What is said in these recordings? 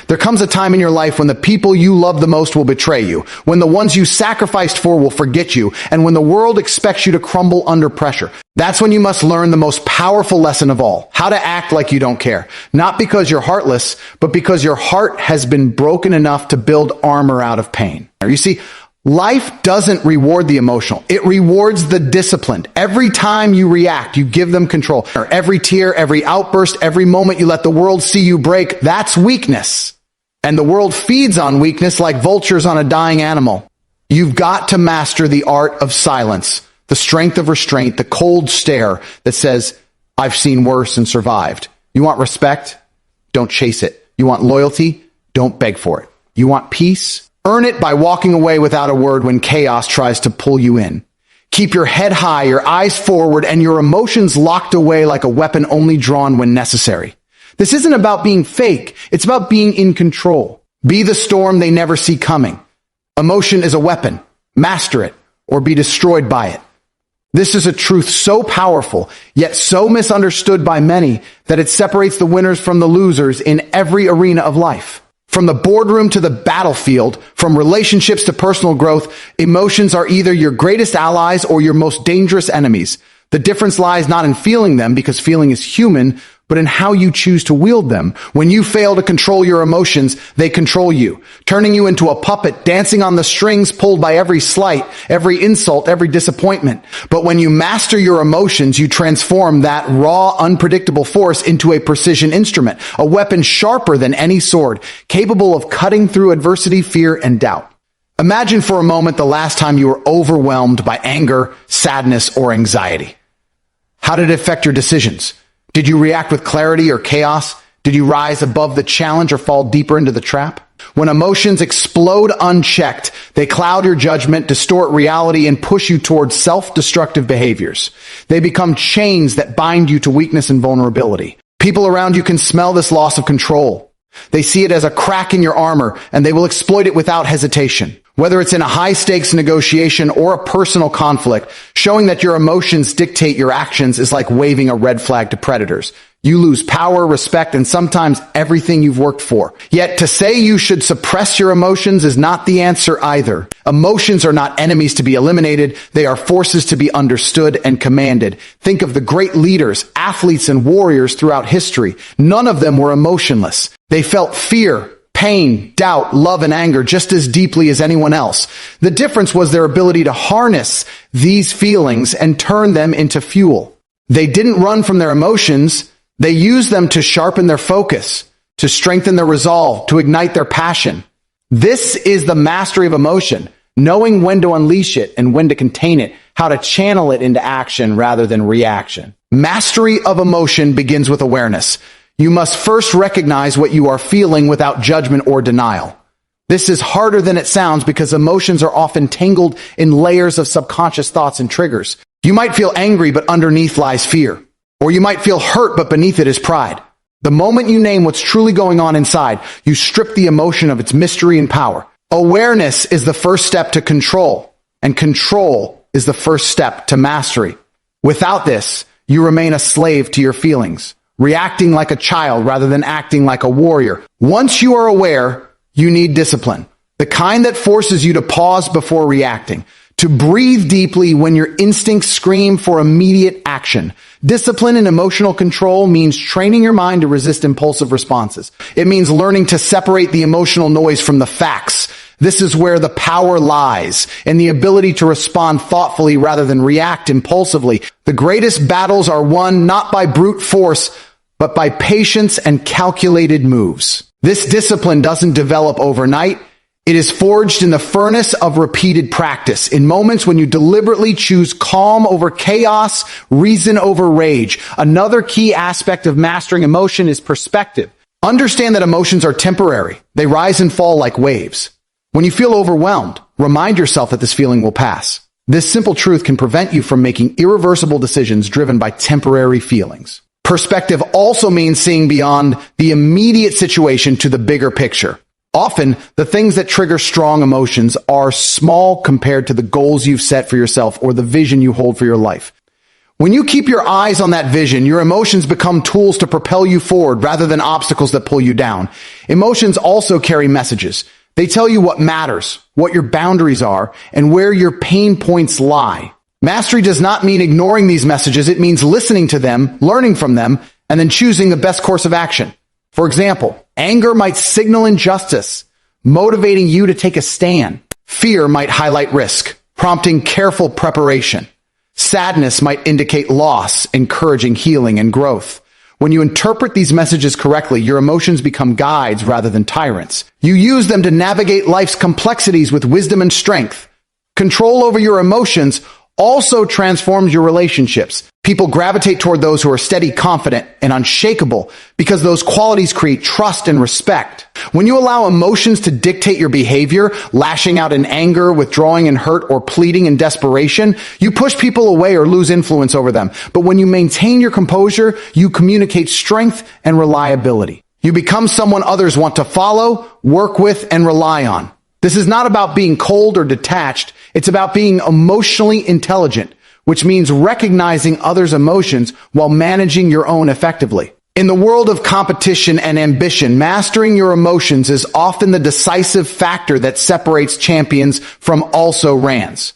There comes a time in your life when the people you love the most will betray you, when the ones you sacrificed for will forget you, and when the world expects you to crumble under pressure. That's when you must learn the most powerful lesson of all, how to act like you don't care. Not because you're heartless, but because your heart has been broken enough to build armor out of pain. You see, life doesn't reward the emotional. It rewards the disciplined. Every time you react, you give them control. Every tear, every outburst, every moment you let the world see you break, that's weakness. And the world feeds on weakness like vultures on a dying animal. You've got to master the art of silence, the strength of restraint, the cold stare that says, I've seen worse and survived. You want respect? Don't chase it. You want loyalty? Don't beg for it. You want peace? Earn it by walking away without a word when chaos tries to pull you in. Keep your head high, your eyes forward, and your emotions locked away like a weapon only drawn when necessary. This isn't about being fake. It's about being in control. Be the storm they never see coming. Emotion is a weapon. Master it or be destroyed by it. This is a truth so powerful, yet so misunderstood by many that it separates the winners from the losers in every arena of life. From the boardroom to the battlefield, from relationships to personal growth, emotions are either your greatest allies or your most dangerous enemies. The difference lies not in feeling them, because feeling is human, but in how you choose to wield them. When you fail to control your emotions, they control you, turning you into a puppet, dancing on the strings pulled by every slight, every insult, every disappointment. But when you master your emotions, you transform that raw, unpredictable force into a precision instrument, a weapon sharper than any sword, capable of cutting through adversity, fear, and doubt. Imagine for a moment the last time you were overwhelmed by anger, sadness, or anxiety. How did it affect your decisions? Did you react with clarity or chaos? Did you rise above the challenge or fall deeper into the trap? When emotions explode unchecked, they cloud your judgment, distort reality, and push you towards self-destructive behaviors. They become chains that bind you to weakness and vulnerability. People around you can smell this loss of control. They see it as a crack in your armor, and they will exploit it without hesitation. Whether it's in a high-stakes negotiation or a personal conflict, showing that your emotions dictate your actions is like waving a red flag to predators. You lose power, respect, and sometimes everything you've worked for. Yet to say you should suppress your emotions is not the answer either. Emotions are not enemies to be eliminated. They are forces to be understood and commanded. Think of the great leaders, athletes, and warriors throughout history. None of them were emotionless. They felt fear, pain, doubt, love, and anger just as deeply as anyone else. The difference was their ability to harness these feelings and turn them into fuel. They didn't run from their emotions. They used them to sharpen their focus, to strengthen their resolve, to ignite their passion. This is the mastery of emotion, knowing when to unleash it and when to contain it, how to channel it into action rather than reaction. Mastery of emotion begins with awareness. You must first recognize what you are feeling without judgment or denial. This is harder than it sounds because emotions are often tangled in layers of subconscious thoughts and triggers. You might feel angry, but underneath lies fear. Or you might feel hurt, but beneath it is pride. The moment you name what's truly going on inside, you strip the emotion of its mystery and power. Awareness is the first step to control, and control is the first step to mastery. Without this, you remain a slave to your feelings, reacting like a child rather than acting like a warrior. Once you are aware, you need discipline, the kind that forces you to pause before reacting, to breathe deeply when your instincts scream for immediate action. Discipline and emotional control means training your mind to resist impulsive responses. It means learning to separate the emotional noise from the facts. This is where the power lies, in the ability to respond thoughtfully rather than react impulsively. The greatest battles are won not by brute force, but by patience and calculated moves. This discipline doesn't develop overnight. It is forged in the furnace of repeated practice, in moments when you deliberately choose calm over chaos, reason over rage. Another key aspect of mastering emotion is perspective. Understand that emotions are temporary. They rise and fall like waves. When you feel overwhelmed, remind yourself that this feeling will pass. This simple truth can prevent you from making irreversible decisions driven by temporary feelings. Perspective also means seeing beyond the immediate situation to the bigger picture. Often, the things that trigger strong emotions are small compared to the goals you've set for yourself or the vision you hold for your life. When you keep your eyes on that vision, your emotions become tools to propel you forward rather than obstacles that pull you down. Emotions also carry messages. They tell you what matters, what your boundaries are, and where your pain points lie. Mastery does not mean ignoring these messages. It means listening to them, learning from them, and then choosing the best course of action. For example, anger might signal injustice, motivating you to take a stand. Fear might highlight risk, prompting careful preparation. Sadness might indicate loss, encouraging healing and growth. When you interpret these messages correctly, your emotions become guides rather than tyrants. You use them to navigate life's complexities with wisdom and strength. Control over your emotions also transforms your relationships. People gravitate toward those who are steady, confident, and unshakable because those qualities create trust and respect. When you allow emotions to dictate your behavior, lashing out in anger, withdrawing in hurt, or pleading in desperation, you push people away or lose influence over them. But when you maintain your composure, you communicate strength and reliability. You become someone others want to follow, work with, and rely on. This is not about being cold or detached. It's about being emotionally intelligent, which means recognizing others' emotions while managing your own effectively. In the world of competition and ambition, mastering your emotions is often the decisive factor that separates champions from also-rans.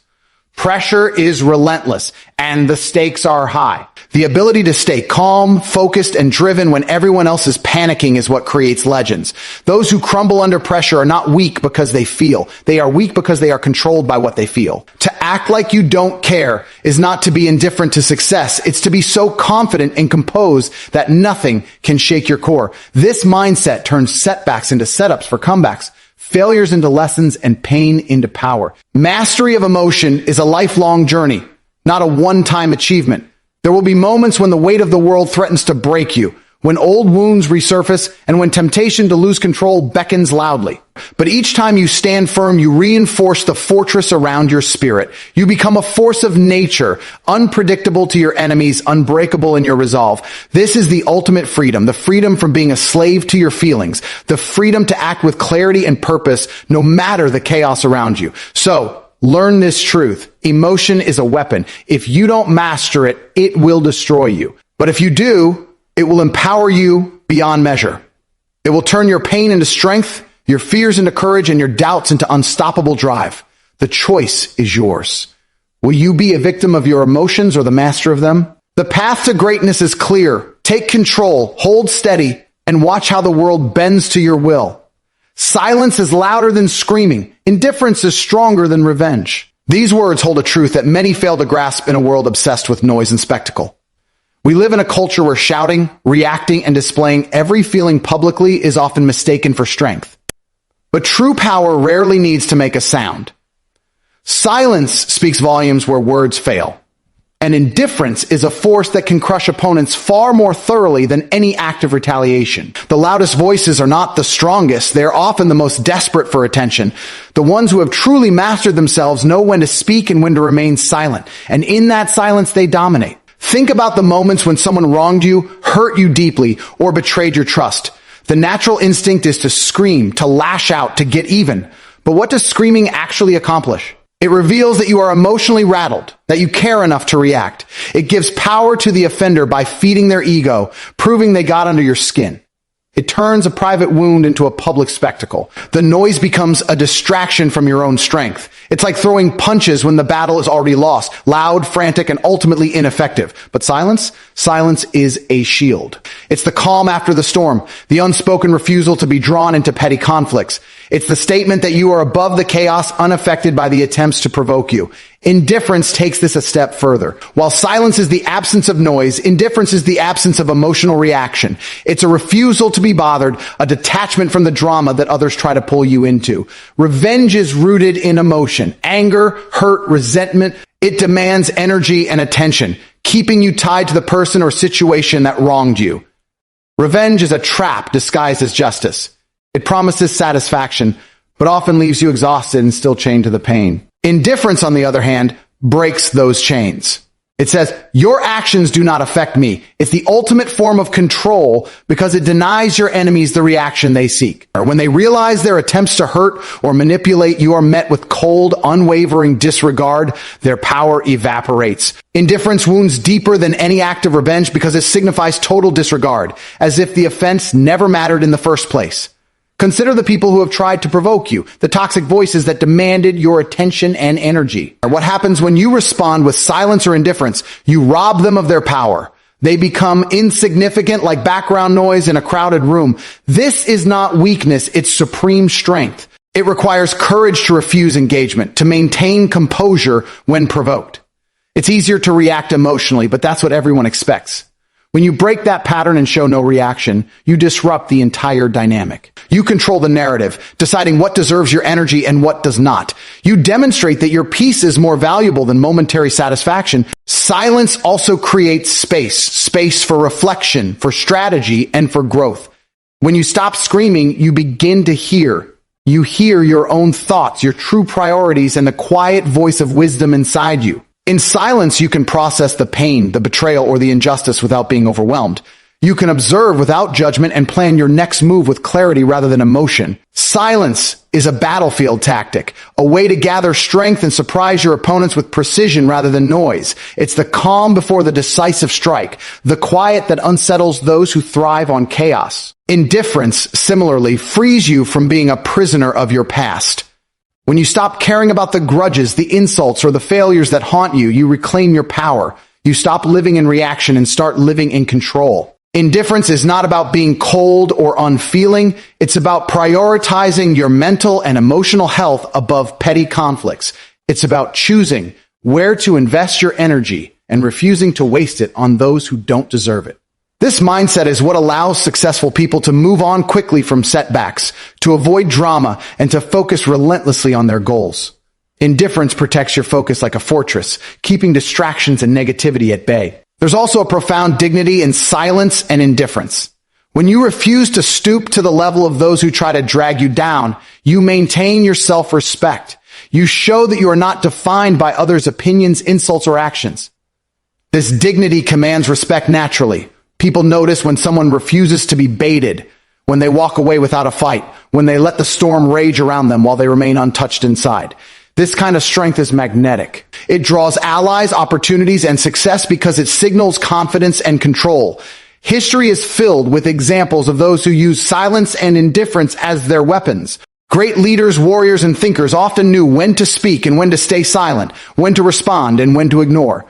Pressure is relentless, and the stakes are high. The ability to stay calm, focused, and driven when everyone else is panicking is what creates legends. Those who crumble under pressure are not weak because they feel. They are weak because they are controlled by what they feel. To act like you don't care is not to be indifferent to success. It's to be so confident and composed that nothing can shake your core. This mindset turns setbacks into setups for comebacks, failures into lessons, and pain into power. Mastery of emotion is a lifelong journey, not a one-time achievement. There will be moments when the weight of the world threatens to break you, when old wounds resurface, and when temptation to lose control beckons loudly. But each time you stand firm, you reinforce the fortress around your spirit. You become a force of nature, unpredictable to your enemies, unbreakable in your resolve. This is the ultimate freedom, the freedom from being a slave to your feelings, the freedom to act with clarity and purpose no matter the chaos around you. So, learn this truth. Emotion is a weapon. If you don't master it, it will destroy you. But if you do, it will empower you beyond measure. It will turn your pain into strength, your fears into courage, and your doubts into unstoppable drive. The choice is yours. Will you be a victim of your emotions or the master of them? The path to greatness is clear. Take control, hold steady, and watch how the world bends to your will. Silence is louder than screaming. Indifference is stronger than revenge. These words hold a truth that many fail to grasp in a world obsessed with noise and spectacle. We live in a culture where shouting, reacting, and displaying every feeling publicly is often mistaken for strength. But true power rarely needs to make a sound. Silence speaks volumes where words fail. And indifference is a force that can crush opponents far more thoroughly than any act of retaliation. The loudest voices are not the strongest. They're often the most desperate for attention. The ones who have truly mastered themselves know when to speak and when to remain silent. And in that silence, they dominate. Think about the moments when someone wronged you, hurt you deeply, or betrayed your trust. The natural instinct is to scream, to lash out, to get even. But what does screaming actually accomplish? It reveals that you are emotionally rattled, that you care enough to react. It gives power to the offender by feeding their ego, proving they got under your skin. It turns a private wound into a public spectacle. The noise becomes a distraction from your own strength. It's like throwing punches when the battle is already lost, loud, frantic, and ultimately ineffective. But silence? Silence is a shield. It's the calm after the storm, the unspoken refusal to be drawn into petty conflicts. It's the statement that you are above the chaos, unaffected by the attempts to provoke you. Indifference takes this a step further. While silence is the absence of noise, indifference is the absence of emotional reaction. It's a refusal to be bothered, a detachment from the drama that others try to pull you into. Revenge is rooted in emotion, anger, hurt, resentment. It demands energy and attention, keeping you tied to the person or situation that wronged you. Revenge is a trap disguised as justice. It promises satisfaction, but often leaves you exhausted and still chained to the pain. Indifference, on the other hand, breaks those chains. It says, your actions do not affect me. It's the ultimate form of control because it denies your enemies the reaction they seek. When they realize their attempts to hurt or manipulate you are met with cold, unwavering disregard, their power evaporates. Indifference wounds deeper than any act of revenge because it signifies total disregard, as if the offense never mattered in the first place. Consider the people who have tried to provoke you, the toxic voices that demanded your attention and energy. What happens when you respond with silence or indifference? You rob them of their power. They become insignificant like background noise in a crowded room. This is not weakness, it's supreme strength. It requires courage to refuse engagement, to maintain composure when provoked. It's easier to react emotionally, but that's what everyone expects. When you break that pattern and show no reaction, you disrupt the entire dynamic. You control the narrative, deciding what deserves your energy and what does not. You demonstrate that your peace is more valuable than momentary satisfaction. Silence also creates space for reflection, for strategy, and for growth. When you stop screaming, you begin to hear. You hear your own thoughts, your true priorities, and the quiet voice of wisdom inside you. In silence, you can process the pain, the betrayal, or the injustice without being overwhelmed. You can observe without judgment and plan your next move with clarity rather than emotion. Silence is a battlefield tactic, a way to gather strength and surprise your opponents with precision rather than noise. It's the calm before the decisive strike, the quiet that unsettles those who thrive on chaos. Indifference, similarly, frees you from being a prisoner of your past. When you stop caring about the grudges, the insults, or the failures that haunt you, you reclaim your power. You stop living in reaction and start living in control. Indifference is not about being cold or unfeeling. It's about prioritizing your mental and emotional health above petty conflicts. It's about choosing where to invest your energy and refusing to waste it on those who don't deserve it. This mindset is what allows successful people to move on quickly from setbacks, to avoid drama, and to focus relentlessly on their goals. Indifference protects your focus like a fortress, keeping distractions and negativity at bay. There's also a profound dignity in silence and indifference. When you refuse to stoop to the level of those who try to drag you down, you maintain your self-respect. You show that you are not defined by others' opinions, insults, or actions. This dignity commands respect naturally. People notice when someone refuses to be baited, when they walk away without a fight, when they let the storm rage around them while they remain untouched inside. This kind of strength is magnetic. It draws allies, opportunities, and success because it signals confidence and control. History is filled with examples of those who use silence and indifference as their weapons. Great leaders, warriors, and thinkers often knew when to speak and when to stay silent, when to respond and when to ignore.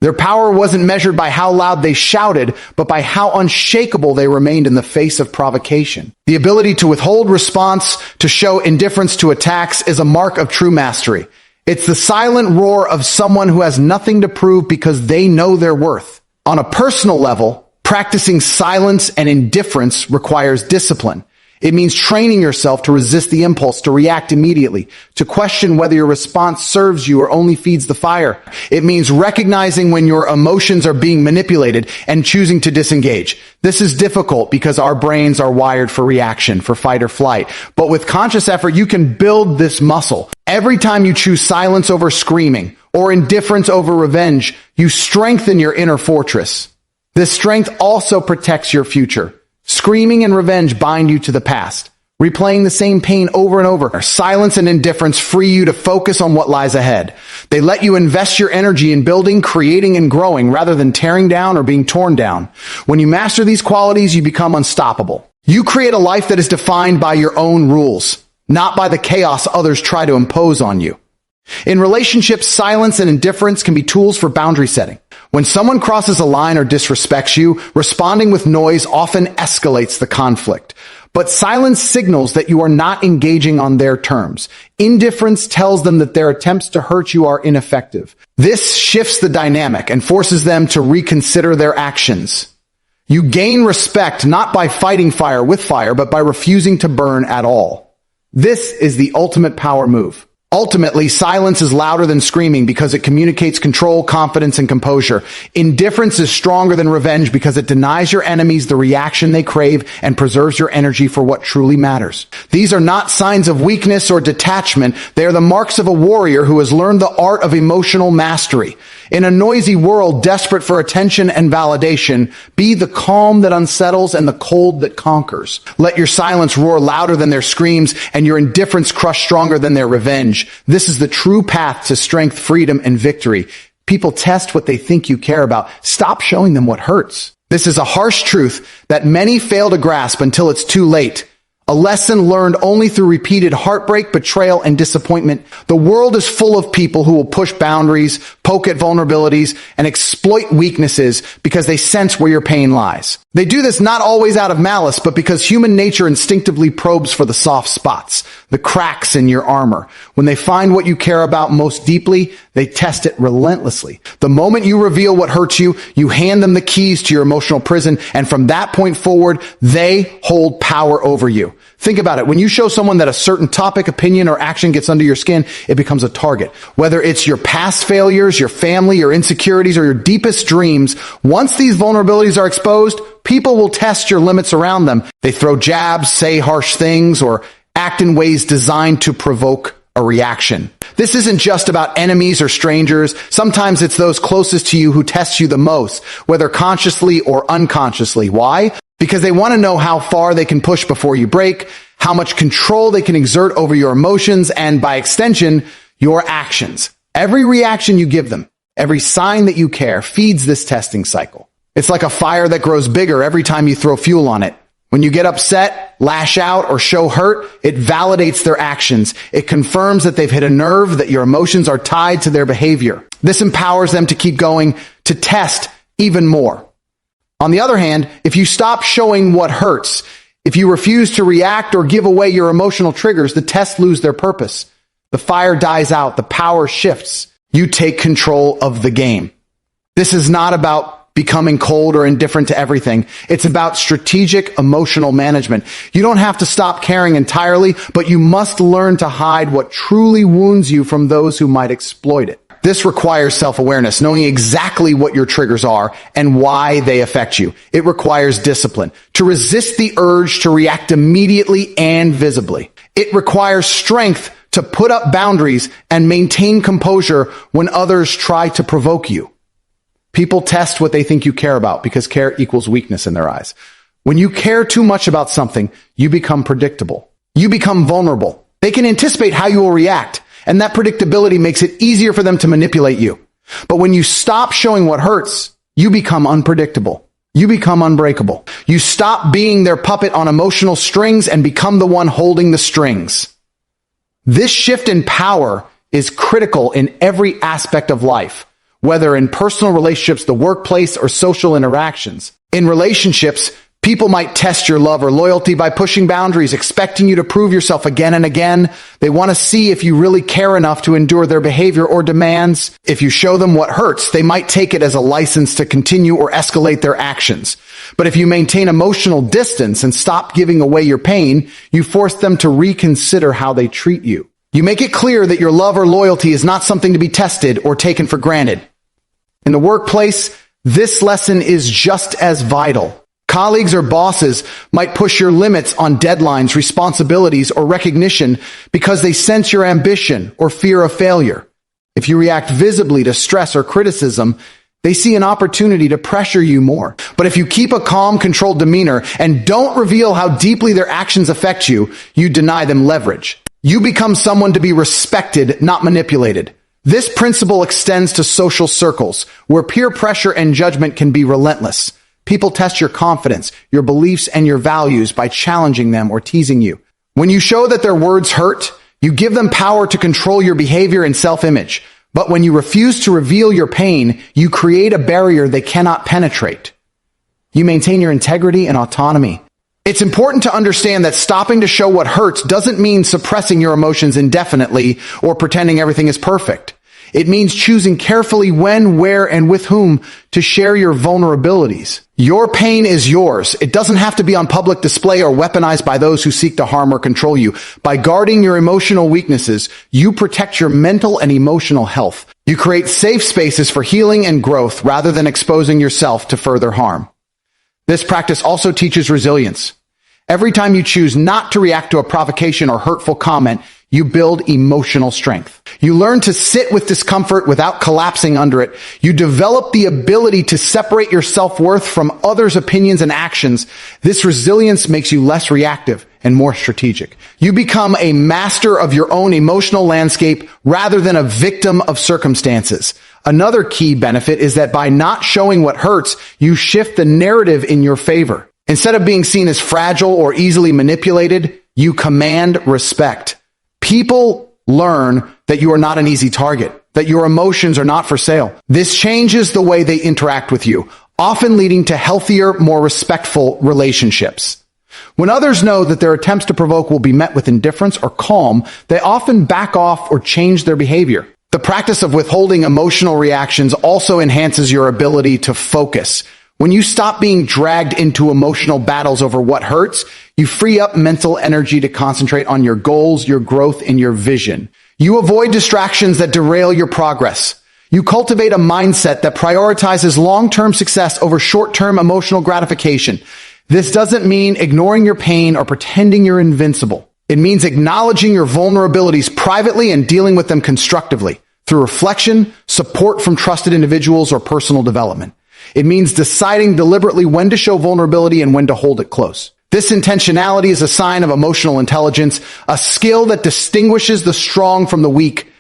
Their power wasn't measured by how loud they shouted, but by how unshakable they remained in the face of provocation. The ability to withhold response, to show indifference to attacks, is a mark of true mastery. It's the silent roar of someone who has nothing to prove because they know their worth. On a personal level, practicing silence and indifference requires discipline. It means training yourself to resist the impulse to react immediately, to question whether your response serves you or only feeds the fire. It means recognizing when your emotions are being manipulated and choosing to disengage. This is difficult because our brains are wired for reaction, for fight or flight. But with conscious effort, you can build this muscle. Every time you choose silence over screaming or indifference over revenge, you strengthen your inner fortress. This strength also protects your future. Screaming and revenge bind you to the past, replaying the same pain over and over. Silence and indifference free you to focus on what lies ahead. They let you invest your energy in building, creating, and growing rather than tearing down or being torn down. When you master these qualities, you become unstoppable. You create a life that is defined by your own rules, not by the chaos others try to impose on you. In relationships, silence and indifference can be tools for boundary setting. When someone crosses a line or disrespects you, responding with noise often escalates the conflict. But silence signals that you are not engaging on their terms. Indifference tells them that their attempts to hurt you are ineffective. This shifts the dynamic and forces them to reconsider their actions. You gain respect not by fighting fire with fire, but by refusing to burn at all. This is the ultimate power move. Ultimately, silence is louder than screaming because it communicates control, confidence, and composure. Indifference is stronger than revenge because it denies your enemies the reaction they crave and preserves your energy for what truly matters. These are not signs of weakness or detachment. They are the marks of a warrior who has learned the art of emotional mastery. In a noisy world desperate for attention and validation, be the calm that unsettles and the cold that conquers. Let your silence roar louder than their screams and your indifference crush stronger than their revenge. This is the true path to strength, freedom, and victory. People test what they think you care about. Stop showing them what hurts. This is a harsh truth that many fail to grasp until it's too late. A lesson learned only through repeated heartbreak, betrayal, and disappointment. The world is full of people who will push boundaries, poke at vulnerabilities, and exploit weaknesses because they sense where your pain lies. They do this not always out of malice, but because human nature instinctively probes for the soft spots, the cracks in your armor. When they find what you care about most deeply, they test it relentlessly. The moment you reveal what hurts you, you hand them the keys to your emotional prison, and from that point forward, they hold power over you. Think about it. When you show someone that a certain topic, opinion, or action gets under your skin, it becomes a target. Whether it's your past failures, your family, your insecurities, or your deepest dreams, once these vulnerabilities are exposed, people will test your limits around them. They throw jabs, say harsh things, or act in ways designed to provoke a reaction. This isn't just about enemies or strangers. Sometimes it's those closest to you who test you the most, whether consciously or unconsciously. Why? Because they want to know how far they can push before you break, how much control they can exert over your emotions, and by extension, your actions. Every reaction you give them, every sign that you care, feeds this testing cycle. It's like a fire that grows bigger every time you throw fuel on it. When you get upset, lash out, or show hurt, it validates their actions. It confirms that they've hit a nerve, that your emotions are tied to their behavior. This empowers them to keep going, to test even more. On the other hand, if you stop showing what hurts, if you refuse to react or give away your emotional triggers, the tests lose their purpose. The fire dies out, the power shifts. You take control of the game. This is not about becoming cold or indifferent to everything. It's about strategic emotional management. You don't have to stop caring entirely, but you must learn to hide what truly wounds you from those who might exploit it. This requires self-awareness, knowing exactly what your triggers are and why they affect you. It requires discipline to resist the urge to react immediately and visibly. It requires strength to put up boundaries and maintain composure when others try to provoke you. People test what they think you care about because care equals weakness in their eyes. When you care too much about something, you become predictable. You become vulnerable. They can anticipate how you will react, and that predictability makes it easier for them to manipulate you. But when you stop showing what hurts, you become unpredictable. You become unbreakable. You stop being their puppet on emotional strings and become the one holding the strings. This shift in power is critical in every aspect of life, whether in personal relationships, the workplace, or social interactions. In relationships, people might test your love or loyalty by pushing boundaries, expecting you to prove yourself again and again. They want to see if you really care enough to endure their behavior or demands. If you show them what hurts, they might take it as a license to continue or escalate their actions. But if you maintain emotional distance and stop giving away your pain, you force them to reconsider how they treat you. You make it clear that your love or loyalty is not something to be tested or taken for granted. In the workplace, this lesson is just as vital. Colleagues or bosses might push your limits on deadlines, responsibilities, or recognition because they sense your ambition or fear of failure. If you react visibly to stress or criticism, they see an opportunity to pressure you more. But if you keep a calm, controlled demeanor and don't reveal how deeply their actions affect you, you deny them leverage. You become someone to be respected, not manipulated. This principle extends to social circles, where peer pressure and judgment can be relentless. People test your confidence, your beliefs, and your values by challenging them or teasing you. When you show that their words hurt, you give them power to control your behavior and self-image. But when you refuse to reveal your pain, you create a barrier they cannot penetrate. You maintain your integrity and autonomy. It's important to understand that stopping to show what hurts doesn't mean suppressing your emotions indefinitely or pretending everything is perfect. It means choosing carefully when, where, and with whom to share your vulnerabilities. Your pain is yours. It doesn't have to be on public display or weaponized by those who seek to harm or control you. By guarding your emotional weaknesses, you protect your mental and emotional health. You create safe spaces for healing and growth rather than exposing yourself to further harm. This practice also teaches resilience. Every time you choose not to react to a provocation or hurtful comment, you build emotional strength. You learn to sit with discomfort without collapsing under it. You develop the ability to separate your self-worth from others' opinions and actions. This resilience makes you less reactive and more strategic. You become a master of your own emotional landscape rather than a victim of circumstances. Another key benefit is that by not showing what hurts, you shift the narrative in your favor. Instead of being seen as fragile or easily manipulated, you command respect. People learn that you are not an easy target, that your emotions are not for sale. This changes the way they interact with you, often leading to healthier, more respectful relationships. When others know that their attempts to provoke will be met with indifference or calm, they often back off or change their behavior. The practice of withholding emotional reactions also enhances your ability to focus. When you stop being dragged into emotional battles over what hurts, you free up mental energy to concentrate on your goals, your growth, and your vision. You avoid distractions that derail your progress. You cultivate a mindset that prioritizes long-term success over short-term emotional gratification. This doesn't mean ignoring your pain or pretending you're invincible. It means acknowledging your vulnerabilities privately and dealing with them constructively through reflection, support from trusted individuals, or personal development. It means deciding deliberately when to show vulnerability and when to hold it close. This intentionality is a sign of emotional intelligence, a skill that distinguishes the strong from the weak.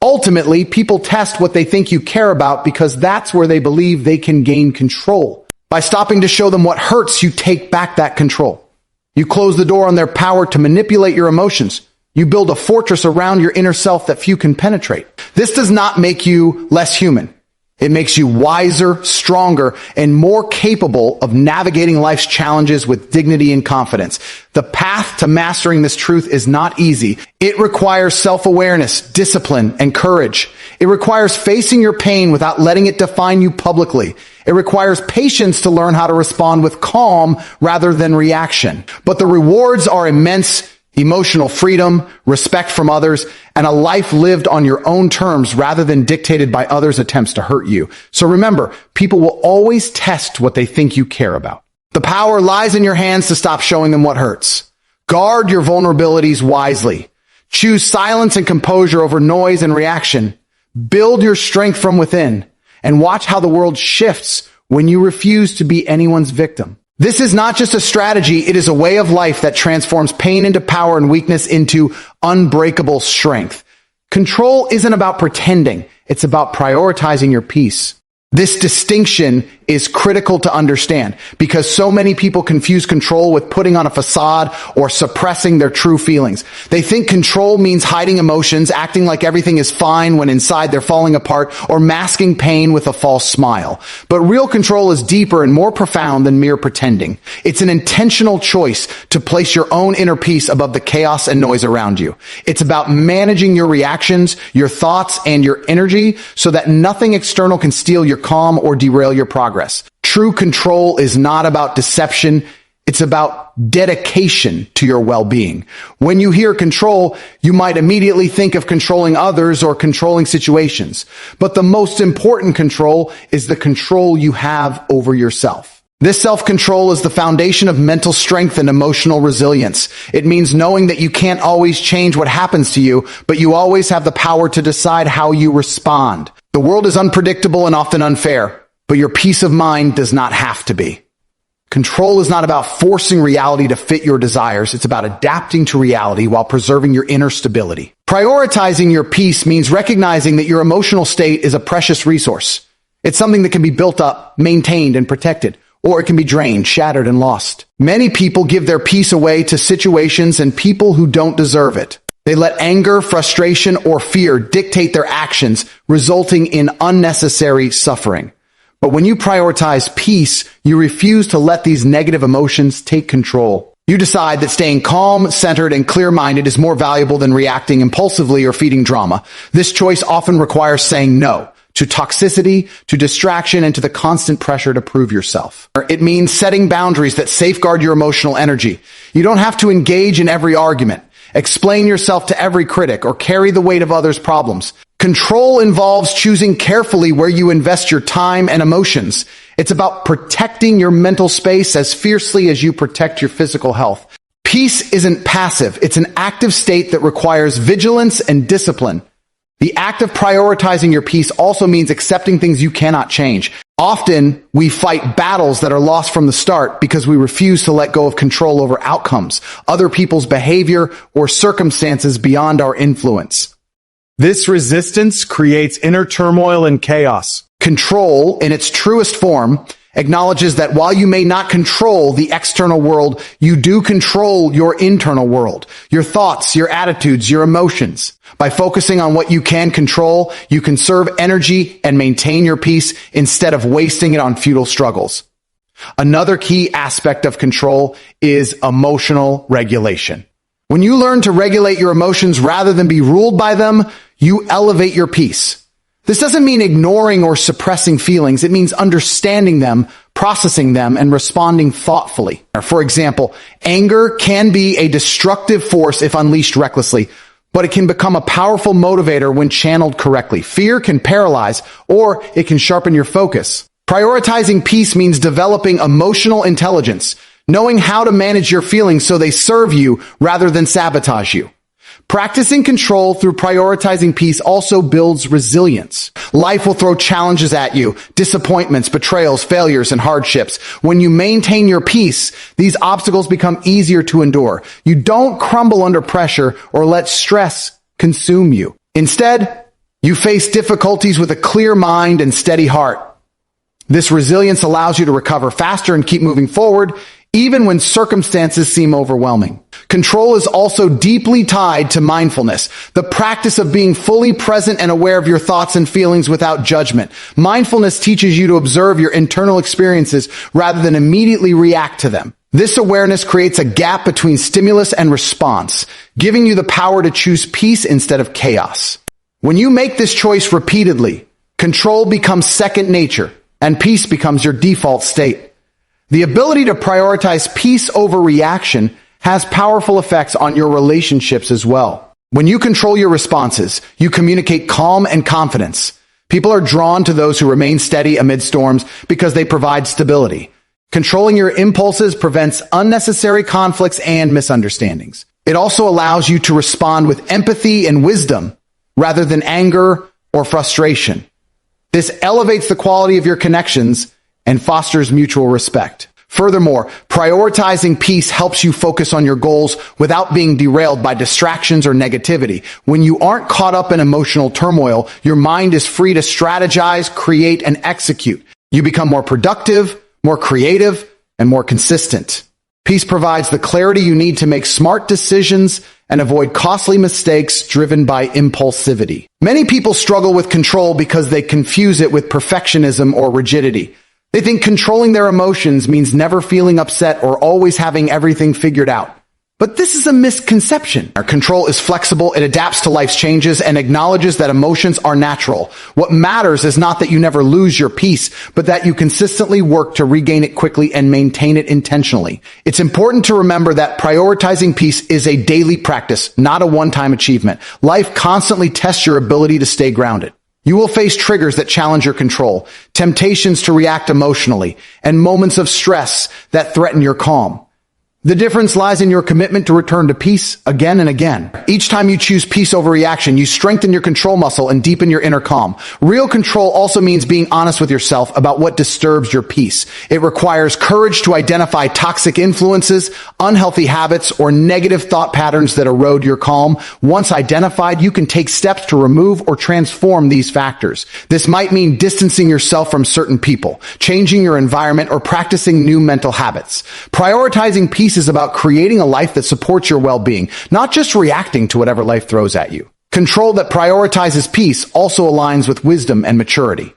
Ultimately, people test what they think you care about because that's where they believe they can gain control. By stopping to show them what hurts, you take back that control. You close the door on their power to manipulate your emotions. You build a fortress around your inner self that few can penetrate. This does not make you less human. It makes you wiser, stronger, and more capable of navigating life's challenges with dignity and confidence. The path to mastering this truth is not easy. It requires self-awareness, discipline, and courage. It requires facing your pain without letting it define you publicly. It requires patience to learn how to respond with calm rather than reaction. But the rewards are immense. Emotional freedom, respect from others, and a life lived on your own terms rather than dictated by others' attempts to hurt you. So remember, people will always test what they think you care about. The power lies in your hands to stop showing them what hurts. Guard your vulnerabilities wisely. Choose silence and composure over noise and reaction. Build your strength from within, and watch how the world shifts when you refuse to be anyone's victim. This is not just a strategy, it is a way of life that transforms pain into power and weakness into unbreakable strength. Control isn't about pretending, it's about prioritizing your peace. This distinction is critical to understand because so many people confuse control with putting on a facade or suppressing their true feelings. They think control means hiding emotions, acting like everything is fine when inside they're falling apart, or masking pain with a false smile. But real control is deeper and more profound than mere pretending. It's an intentional choice to place your own inner peace above the chaos and noise around you. It's about managing your reactions, your thoughts, and your energy so that nothing external can steal your calm or derail your progress. True control is not about deception. It's about dedication to your well-being. When you hear control, you might immediately think of controlling others or controlling situations. But the most important control is the control you have over yourself. This self-control is the foundation of mental strength and emotional resilience. It means knowing that you can't always change what happens to you, but you always have the power to decide how you respond. The world is unpredictable and often unfair, but your peace of mind does not have to be. Control is not about forcing reality to fit your desires. It's about adapting to reality while preserving your inner stability. Prioritizing your peace means recognizing that your emotional state is a precious resource. It's something that can be built up, maintained, and protected, or it can be drained, shattered, and lost. Many people give their peace away to situations and people who don't deserve it. They let anger, frustration, or fear dictate their actions, resulting in unnecessary suffering. But when you prioritize peace, you refuse to let these negative emotions take control. You decide that staying calm, centered, and clear-minded is more valuable than reacting impulsively or feeding drama. This choice often requires saying no to toxicity, to distraction, and to the constant pressure to prove yourself. It means setting boundaries that safeguard your emotional energy. You don't have to engage in every argument, explain yourself to every critic, or carry the weight of others' problems. Control involves choosing carefully where you invest your time and emotions. It's about protecting your mental space as fiercely as you protect your physical health. Peace isn't passive. It's an active state that requires vigilance and discipline. The act of prioritizing your peace also means accepting things you cannot change. Often, we fight battles that are lost from the start because we refuse to let go of control over outcomes, other people's behavior, or circumstances beyond our influence. This resistance creates inner turmoil and chaos. Control, in its truest form, acknowledges that while you may not control the external world, you do control your internal world, your thoughts, your attitudes, your emotions. By focusing on what you can control, you conserve energy and maintain your peace instead of wasting it on futile struggles. Another key aspect of control is emotional regulation. When you learn to regulate your emotions rather than be ruled by them, you elevate your peace. This doesn't mean ignoring or suppressing feelings. It means understanding them, processing them, and responding thoughtfully. For example, anger can be a destructive force if unleashed recklessly, but it can become a powerful motivator when channeled correctly. Fear can paralyze, or it can sharpen your focus. Prioritizing peace means developing emotional intelligence, knowing how to manage your feelings so they serve you rather than sabotage you. Practicing control through prioritizing peace also builds resilience. Life will throw challenges at you, disappointments, betrayals, failures, and hardships. When you maintain your peace, these obstacles become easier to endure. You don't crumble under pressure or let stress consume you. Instead, you face difficulties with a clear mind and steady heart. This resilience allows you to recover faster and keep moving forward, even when circumstances seem overwhelming. Control is also deeply tied to mindfulness, the practice of being fully present and aware of your thoughts and feelings without judgment. Mindfulness teaches you to observe your internal experiences rather than immediately react to them. This awareness creates a gap between stimulus and response, giving you the power to choose peace instead of chaos. When you make this choice repeatedly, control becomes second nature, and peace becomes your default state. The ability to prioritize peace over reaction has powerful effects on your relationships as well. When you control your responses, you communicate calm and confidence. People are drawn to those who remain steady amid storms because they provide stability. Controlling your impulses prevents unnecessary conflicts and misunderstandings. It also allows you to respond with empathy and wisdom rather than anger or frustration. This elevates the quality of your connections and fosters mutual respect. Furthermore, prioritizing peace helps you focus on your goals without being derailed by distractions or negativity. When you aren't caught up in emotional turmoil, your mind is free to strategize, create, and execute. You become more productive, more creative, and more consistent. Peace provides the clarity you need to make smart decisions and avoid costly mistakes driven by impulsivity. Many people struggle with control because they confuse it with perfectionism or rigidity. They think controlling their emotions means never feeling upset or always having everything figured out. But this is a misconception. Our control is flexible, it adapts to life's changes, and acknowledges that emotions are natural. What matters is not that you never lose your peace, but that you consistently work to regain it quickly and maintain it intentionally. It's important to remember that prioritizing peace is a daily practice, not a one-time achievement. Life constantly tests your ability to stay grounded. You will face triggers that challenge your control, temptations to react emotionally, and moments of stress that threaten your calm. The difference lies in your commitment to return to peace again and again. Each time you choose peace over reaction, you strengthen your control muscle and deepen your inner calm. Real control also means being honest with yourself about what disturbs your peace. It requires courage to identify toxic influences, unhealthy habits, or negative thought patterns that erode your calm. Once identified, you can take steps to remove or transform these factors. This might mean distancing yourself from certain people, changing your environment, or practicing new mental habits. Prioritizing peace is about creating a life that supports your well-being, not just reacting to whatever life throws at you. Control that prioritizes peace also aligns with wisdom and maturity.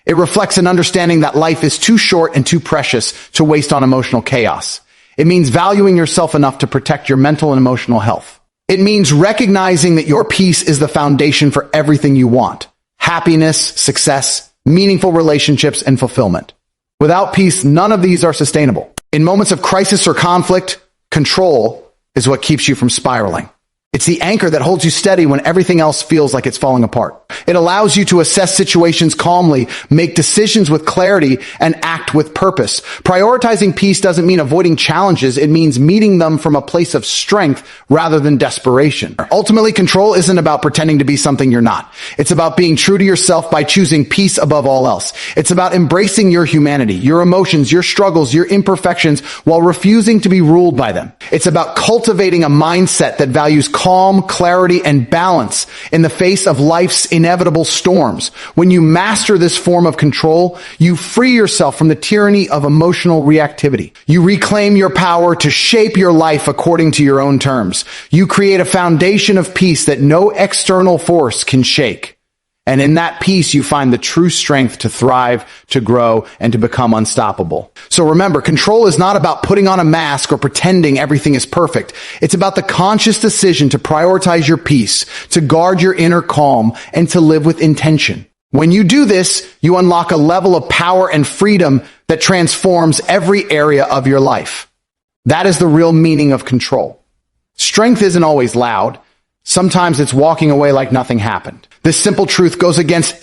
It reflects an understanding that life is too short and too precious to waste on emotional chaos. It means valuing yourself enough to protect your mental and emotional health. It means recognizing that your peace is the foundation for everything you want: happiness, success, meaningful relationships, and fulfillment. Without peace, none of these are sustainable. In moments of crisis or conflict, control is what keeps you from spiraling. It's the anchor that holds you steady when everything else feels like it's falling apart. It allows you to assess situations calmly, make decisions with clarity, and act with purpose. Prioritizing peace doesn't mean avoiding challenges. It means meeting them from a place of strength rather than desperation. Ultimately, control isn't about pretending to be something you're not. It's about being true to yourself by choosing peace above all else. It's about embracing your humanity, your emotions, your struggles, your imperfections, while refusing to be ruled by them. It's about cultivating a mindset that values calm, clarity, and balance in the face of life's inevitable storms. When you master this form of control, you free yourself from the tyranny of emotional reactivity. You reclaim your power to shape your life according to your own terms. You create a foundation of peace that no external force can shake. And in that peace, you find the true strength to thrive, to grow, and to become unstoppable. So remember, control is not about putting on a mask or pretending everything is perfect. It's about the conscious decision to prioritize your peace, to guard your inner calm, and to live with intention. When you do this, you unlock a level of power and freedom that transforms every area of your life. That is the real meaning of control. Strength isn't always loud. Sometimes it's walking away like nothing happened. This simple truth goes against